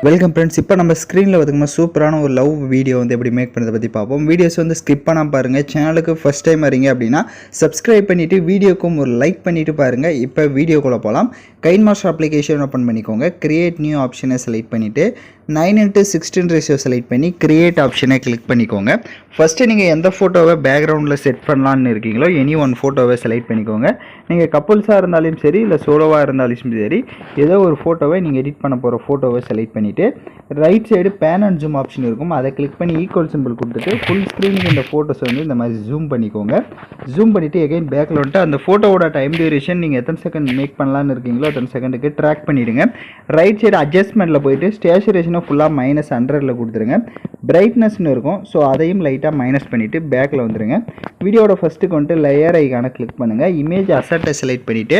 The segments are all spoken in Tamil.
Welcome friends. இப்போ நம்ம ஸ்க்ரீனில் பார்த்திங்கன்னா சூப்பரான ஒரு லவ் வீடியோ வந்து எப்படி மேக் பண்ணுறதை பற்றி பார்ப்போம். வீடியோஸ் வந்து ஸ்கிப் பண்ணாமல் பாருங்கள். சேனலுக்கு ஃபஸ்ட் டைம் வரீங்க அப்படின்னா சப்ஸ்கிரைப் பண்ணிவிட்டு வீடியோக்கும் ஒரு லைக் பண்ணிவிட்டு பாருங்கள். இப்போ வீடியோக்குள்ளே போகலாம். கைன்மாஸ்டர் அப்ளிகேஷன் ஓப்பன் பண்ணிக்கோங்க. கிரியேட் நியூ ஆப்ஷனை செலக்ட் பண்ணிவிட்டு 9:16 ரேஷியோ செலக்ட் பண்ணி கிரியேட் ஆப்ஷனை கிளிக் பண்ணிக்கோங்க. ஃபஸ்ட்டு நீங்கள் எந்த ஃபோட்டோவை பேக்ரவுண்டில் செட் பண்ணலான்னு இருக்கீங்களோ எனி ஒன் ஃபோட்டோவை செலக்ட் பண்ணிக்கோங்க. நீங்கள் கப்புள்ஸாக இருந்தாலும் சரி இல்லை சோலோவாக இருந்தாலும் சரி ஏதோ ஒரு ஃபோட்டோவை நீங்கள் எடிட் பண்ண போகிற ஃபோட்டோவை செலக்ட் பண்ணிவிட்டு right side pane and zoom option இருக்கும். அதை கிளிக் பண்ணி ஈக்குவல் சிம்பிள் கொடுத்துட்டு ஃபுல் ஸ்க்ரீனுக்கு இந்த ஃபோட்டோஸ் வந்து இந்த மாதிரி ஜூம் பண்ணிக்கோங்க. ஜூம் பண்ணிவிட்டு எகைன் பேக்கில் வந்துட்டு அந்த ஃபோட்டோவோட டைம் டியூரேஷன் நீங்கள் எத்தனை செகண்ட் மேக் பண்ணலான்னு இருக்கீங்களோ அத்தனை செகண்டுக்கு ட்ராக் பண்ணிவிடுங்க. ரைட் சைடு அட்ஜஸ்ட்மெண்ட்டில் போயிட்டு ஸ்டேச்சுரேஷனை ஃபுல்லாக -100 கொடுத்துருங்க. பிரைட்னஸ்னு இருக்கும், ஸோ அதையும் லைட்டாக மைனஸ் பண்ணிவிட்டு பேக்கில் வந்துடுங்க. வீடியோட ஃபஸ்ட்டுக்கு வந்துட்டு லேயர் ஐக்கானை கிளிக் பண்ணுங்கள். இமேஜ் அசட்டை செலக்ட் பண்ணிவிட்டு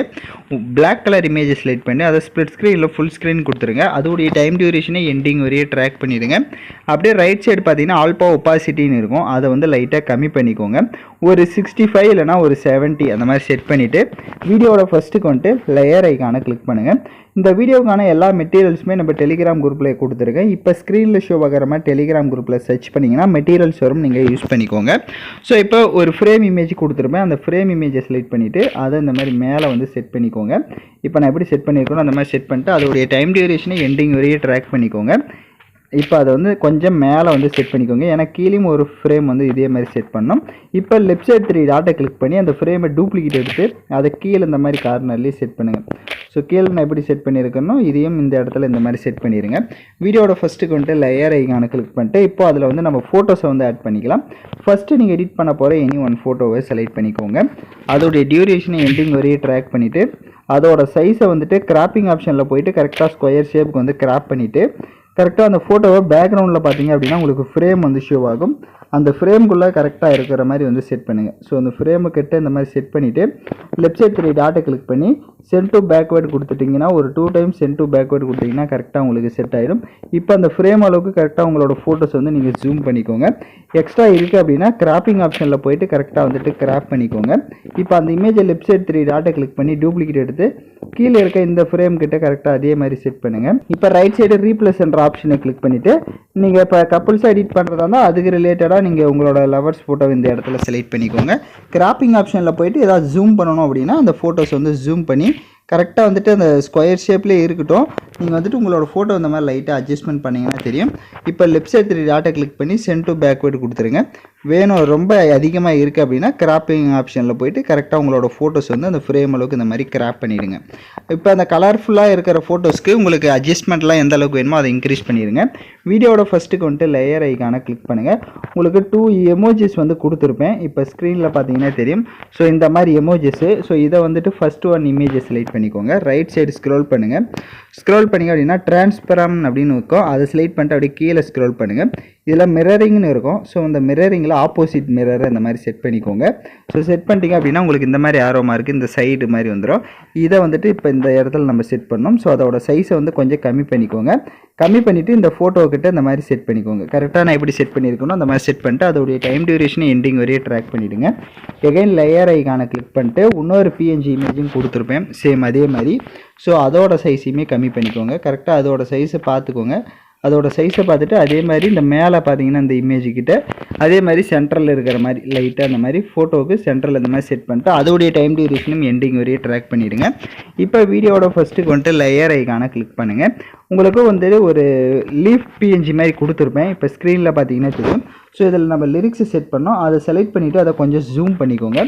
பிளாக் கலர் இமேஜை செலக்ட் பண்ணி அதை ஸ்ப்ளிட் ஸ்க்ரீனில் ஃபுல் ஸ்க்ரீன் கொடுத்துருங்க. அதோடைய டைம் டியூரேஷனை எண்டிங் வரையே ட்ராக் பண்ணிடுங்க. அப்படியே ரைட் சைடு பார்த்தீங்கன்னா ஆல்பா ஒப்பாசிட்டின்னு இருக்கும், அதை வந்து லைட்டாக கம்மி பண்ணிக்கோங்க. ஒரு 65 இல்லைனா ஒரு 70 அந்த மாதிரி செட் பண்ணிவிட்டு வீடியோட ஃபஸ்ட்டுக்கு வந்துட்டு லேயர் ஐக்கானை கிளிக் பண்ணுங்கள். இந்த வீடியோக்கான எல்லா மெட்டீரியல்ஸுமே நம்ம டெலிகிராம் குரூப்பில் கொடுத்துருக்கேன். இப்போ ஸ்க்ரீனில் ஷோ ஆகிற மாதிரி டெலிகிராம் குரூப்பில் சர்ச் பண்ணிங்கன்னா மெட்டீரியல்ஸ் வரும், நீங்கள் யூஸ் பண்ணிக்கோங்க. ஸோ இப்போ ஒரு ஃப்ரேம் இமேஜ் கொடுத்துருப்பேன். அந்த ஃப்ரேம் இமேஜை செலக்ட் பண்ணிவிட்டு அதை இந்த மாதிரி மேலே வந்து செட் பண்ணிக்கோங்க. இப்போ நான் எப்படி செட் பண்ணியிருக்கணும் அந்த மாதிரி செட் பண்ணிட்டு அதோடைய டைம் டியூரேஷனை எண்டிங் வரையே ட்ராக் பண்ணிக்கோங்க. இப்போ அதை வந்து கொஞ்சம் மேலே வந்து செட் பண்ணிக்கோங்க, ஏன்னா கீழேயும் ஒரு ஃப்ரேம் வந்து இதே மாதிரி செட் பண்ணணும். இப்போ லெஃப்ட் சைடு 3 டாட்டை கிளிக் பண்ணி அந்த ஃப்ரேமை டூப்ளிகேட் எடுத்து அதை கீழே இந்த மாதிரி கார்னர்லேயே செட் பண்ணுங்கள். ஸோ கீழே நான் எப்படி செட் பண்ணியிருக்கேனோ இதையும் இந்த இடத்துல இந்த மாதிரி செட் பண்ணிடுங்க. வீடியோட ஃபஸ்ட்டுக்கு வந்துட்டு லேயர் ஐக்கானை கிளிக் பண்ணிட்டு இப்போ அதில் வந்து நம்ம ஃபோட்டோஸை வந்து ஆட் பண்ணிக்கலாம். ஃபஸ்ட்டு நீங்கள் எடிட் பண்ண போகிற எனி ஒன் ஃபோட்டோவை செலக்ட் பண்ணிக்கோங்க. அதோடைய டியூரேஷனை எண்டிங் வரையே ட்ராக் பண்ணிவிட்டு அதோட சைஸை வந்துட்டு கிராப்பிங் ஆப்ஷனில் போயிட்டு கரெக்டாக ஸ்கொயர் ஷேப்புக்கு வந்து கிராப் பண்ணிவிட்டு கரெக்டாக அந்த ஃபோட்டோவை பேக்ரவுண்டில் பார்த்தீங்க அப்படின்னா உங்களுக்கு ஃப்ரேம் வந்து ஷோ ஆகும். அந்த ஃப்ரேம்குள்ளே கரெக்டாக இருக்கிற மாதிரி வந்து செட் பண்ணுங்கள். ஸோ அந்த ஃப்ரேமுக்கிட்ட இந்த மாதிரி செட் பண்ணிவிட்டு லெஃப்ட் சைட் 3 டாட்டை கிளிக் பண்ணி சென்ட் டு பேக்வேர்டு கொடுத்துட்டிங்கன்னா ஒரு 2 டைம்ஸ் சென்ட் டு பேக்வேர்டு கொடுத்தீங்கன்னா கரெக்டாக உங்களுக்கு செட் ஆகிடும். இப்போ அந்த ஃப்ரேம் அளவுக்கு கரெக்டாக உங்களோட ஃபோட்டோஸ் வந்து நீங்கள் ஜூம் பண்ணிக்கோங்க. எக்ஸ்ட்ரா இருக்குது அப்படின்னா கிராப்பிங் ஆப்ஷனில் போயிட்டு கரெக்டாக வந்துட்டு கிராப் பண்ணிக்கோங்க. இப்போ அந்த இமேஜை லெஃப்ட் சைட் 3 டாட்டை கிளிக் பண்ணி டூப்ளிகேட் எடுத்து கீழே இருக்க இந்த ஃப்ரேம் கிட்ட கரெக்டாக அதே மாதிரி செட் பண்ணுங்கள். இப்போ ரைட் சைடு ரீப்ளேஸ் என்ற ஆப்ஷனை கிளிக் பண்ணிவிட்டு நீங்கள் இப்போ கப்புள்ஸாக எடிட் பண்ணுறதா இருந்தால் அதுக்கு ரிலேட்டடாக நீங்கள் உங்களோட லவர்ஸ் ஃபோட்டோ இந்த இடத்துல செலக்ட் பண்ணிக்கோங்க. கிராப்பிங் ஆப்ஷனில் போயிட்டு ஏதாவது ஜூம் பண்ணணும் அப்படின்னா அந்த ஃபோட்டோஸ் வந்து ஜூம் பண்ணி கரெக்டாக வந்துட்டு அந்த ஸ்கொயர் ஷேப்லேயே இருக்கட்டும். நீங்கள் வந்துட்டு உங்களோட ஃபோட்டோ இந்த மாதிரி லைட்டாக அட்ஜஸ்ட்மெண்ட் பண்ணிங்கன்னா தெரியும். இப்போ லெஃப்ட் சைட் 3 டாட்டை கிளிக் பண்ணி சென்ட் டு பேக்வேர்டு கொடுத்துருங்க. வேணும் ரொம்ப அதிகமாக இருக்குது அப்படின்னா கிராப்பிங் ஆப்ஷனில் போயிட்டு கரெக்டாக உங்களோட ஃபோட்டோஸ் வந்து அந்த ஃப்ரேம் அளவுக்கு இந்த மாதிரி கிராப் பண்ணிடுங்க. இப்போ அந்த கலர்ஃபுல்லாக இருக்கிற ஃபோட்டோஸ்க்கு உங்களுக்கு அட்ஜஸ்ட்மெண்ட்லாம் எந்த அளவுக்கு வேணுமோ அதை இன்க்ரீஸ் பண்ணிடுங்க. வீடியோட ஃபஸ்ட்டுக்கு வந்துட்டு லேயர் ஐக்கானை கிளிக் பண்ணுங்கள். உங்களுக்கு 2 எமோஜிஸ் வந்து கொடுத்துருப்பேன். இப்போ ஸ்க்ரீனில் பார்த்தீங்கன்னா தெரியும். ஸோ இந்த மாதிரி எமோஜிஸு. ஸோ இதை வந்துட்டு ஃபஸ்ட்டு 1 இமேஜை செலக்ட் பண்ணிக்கோங்க. ரைட் சைடு ஸ்க்ரோல் பண்ணுங்கள். ஸ்க்ரோல் பண்ணிங்க அப்படின்னா டிரான்ஸ்பரம் அப்படின்னு இருக்கும், அதை செலக்ட் பண்ணிட்டு அப்படியே கீழே ஸ்க்ரோல் பண்ணுங்கள். இதில் மிரரிங்னு இருக்கும். ஸோ இந்த மிரரிங்கில் ஆப்போசிட் மிரரை இந்த மாதிரி செட் பண்ணிக்கோங்க. ஸோ செட் பண்ணிட்டீங்க அப்படின்னா உங்களுக்கு இந்த மாதிரி ஆரோ மார்க்கு இந்த சைடு மாதிரி வந்துடும். இதை வந்துட்டு இப்போ இந்த இடத்துல நம்ம செட் பண்ணோம். ஸோ அதோட சைஸை வந்து கொஞ்சம் கம்மி பண்ணிக்கோங்க. கம்மி பண்ணிவிட்டு இந்த ஃபோட்டோக்கிட்ட இந்த மாதிரி செட் பண்ணிக்கோங்க. கரெக்டாக நான் எப்படி செட் பண்ணியிருக்கணும் அந்த மாதிரி செட் பண்ணிட்டு அதோடைய டைம் டியூரேஷனை எண்டிங் வரையே ட்ராக் பண்ணிவிடுங்க. எகைன் லேயர் ஐக்கானை கிளிக் பண்ணிட்டு இன்னொரு பிஎன்ஜி இமேஜும் கொடுத்துருப்பேன் சேம் அதே மாதிரி. ஸோ அதோட சைஸையுமே கம்மி பண்ணிக்கோங்க. கரெக்டாக அதோட சைஸை பார்த்துக்கோங்க. அதோட சைஸை பார்த்துட்டு அதே மாதிரி இந்த மேலே பார்த்தீங்கன்னா இந்த இமேஜுக்கிட்ட அதே மாதிரி சென்டரில் இருக்கிற மாதிரி லைட்டாக அந்த மாதிரி ஃபோட்டோவுக்கு சென்டரில் இந்த மாதிரி செட் பண்ணிட்டு அதோடைய டைம் டியூரேஷனும் எண்டிங் வரையே ட்ராக் பண்ணிவிடுங்க. இப்போ வீடியோட ஃபஸ்ட்டுக்கு வந்துட்டு லேயர் ஐக்கானை கிளிக் பண்ணுங்கள். உங்களுக்கு வந்து ஒரு லீஃப் பிஎன்ஜி மாதிரி கொடுத்துருப்பேன். இப்போ ஸ்க்ரீனில் பார்த்தீங்கன்னா தெரியும். ஸோ இதில் நம்ம லிரிக்ஸை செட் பண்ணோம். அதை செலக்ட் பண்ணிவிட்டு அதை கொஞ்சம் ஜூம் பண்ணிக்கோங்க.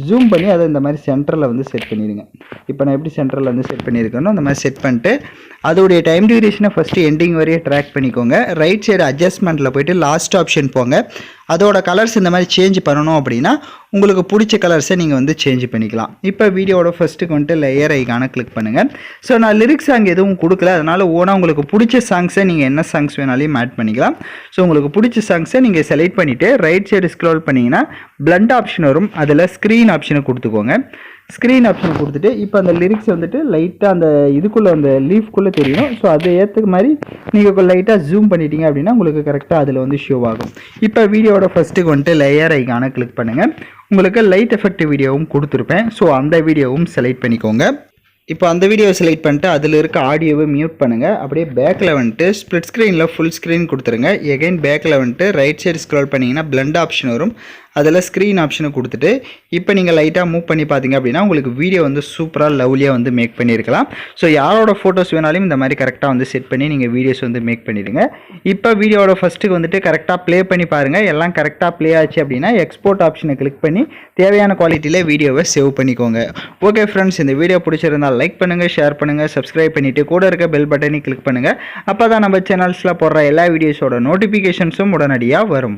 ஜூம் பண்ணி அதை இந்த மாதிரி சென்டரில் வந்து செட் பண்ணிடுங்க. இப்போ நான் எப்படி சென்டரில் வந்து செட் பண்ணியிருக்கேனோ அந்த மாதிரி செட் பண்ணிட்டு அதோடைய டைம் டியூரேஷனை ஃபஸ்ட்டு எண்டிங் வரையே ட்ராக் பண்ணிக்கோங்க. ரைட் சைடு அட்ஜஸ்ட்மெண்ட்டில் போய்ட்டு லாஸ்ட் ஆப்ஷன் போங்க. அதோட கலர்ஸ் இந்த மாதிரி சேஞ்ச் பண்ணணும் அப்படின்னா உங்களுக்கு பிடிச்ச கலர்ஸை நீங்கள் வந்து சேஞ்ச் பண்ணிக்கலாம். இப்போ வீடியோட ஃபஸ்ட்டுக்கு வந்துட்டு லேயர் ஐக்கானை கிளிக் பண்ணுங்கள். ஸோ நான் லிரிக்ஸ் சாங் எதுவும் கொடுக்கல, அதனால் உங்களுக்கு பிடிச்ச சாங்ஸை நீங்கள் என்ன சாங்ஸ் வேணாலையும் ஆட் பண்ணிக்கலாம். ஸோ உங்களுக்கு பிடிச்ச சாங்ஸை நீங்கள் செலக்ட் பண்ணிவிட்டு ரைட் சைடு ஸ்க்ரோல் பண்ணிங்கன்னா பிளண்ட் ஆப்ஷன் வரும். அதில் ஸ்க்ரீன் ஆப்ஷனை கொடுத்துக்கோங்க. ஸ்க்ரீன் ஆப்ஷன் கொடுத்துட்டு இப்போ அந்த லிரிக்ஸ் வந்துட்டு லைட்டாக அந்த இதுக்குள்ளே அந்த லீஃப்குள்ளே தெரியும். ஸோ அதை ஏற்றுக்கு மாதிரி நீங்கள் லைட்டாக ஜூம் பண்ணிட்டீங்க அப்படின்னா உங்களுக்கு கரெக்டாக அதில் வந்து ஷோ ஆகும். இப்போ வீடியோட ஃபஸ்ட்டுக்கு வந்துட்டு லேயர் ஐக்கானை கிளிக் பண்ணுங்கள். உங்களுக்கு லைட் எஃபெக்ட் வீடியோவும் கொடுத்துருப்பேன். ஸோ அந்த வீடியோவும் செலக்ட் பண்ணிக்கோங்க. இப்போ அந்த வீடியோவை செலக்ட் பண்ணிட்டு அதில் இருக்க ஆடியோவை மியூட் பண்ணுங்கள். அப்படியே பேக்கில் வந்துட்டு ஸ்ப்ளிட் ஸ்க்ரீனில் ஃபுல் ஸ்க்ரீன் கொடுத்துருங்க. எகைன் பேக்கில் வந்துட்டு ரைட் சைடு ஸ்க்ரோல் பண்ணிங்கன்னா பிளண்ட் ஆப்ஷன் வரும். அதில் ஸ்க்ரீன் ஆப்ஷனை கொடுத்துட்டு இப்போ நீங்கள் லைட்டாக மூவ் பண்ணி பார்த்தீங்க அப்படின்னா உங்களுக்கு வீடியோ வந்து சூப்பராக லவ்லியாக வந்து மேக் பண்ணியிருக்கலாம். ஸோ யாரோட ஃபோட்டோஸ் வேணாலும் இந்த மாதிரி கரெக்டாக வந்து செட் பண்ணி நீங்கள் வீடியோஸ் வந்து மேக் பண்ணிடுங்க. இப்போ வீடியோவோட ஃபஸ்ட்டுக்கு வந்துட்டு கரெக்டாக ப்ளே பண்ணி பாருங்கள். எல்லாம் கரெக்டாக ப்ளே ஆச்சு அப்படின்னா எக்ஸ்போர்ட் ஆப்ஷனை கிளிக் பண்ணி தேவையான குவாலிட்டியில் வீடியோவை சேவ் பண்ணிக்கோங்க. ஓகே ஃப்ரெண்ட்ஸ், இந்த வீடியோ பிடிச்சிருந்தால் லைக் பண்ணுங்கள், ஷேர் பண்ணுங்கள், சப்ஸ்கிரைப் பண்ணிவிட்டு கூட இருக்க பெல் பட்டனை கிளிக் பண்ணுங்கள். அப்போ தான் நம்ம சேனல்ஸில் போடுற எல்லா வீடியோஸோட நோட்டிஃபிகேஷன்ஸும் உடனடியாக வரும்.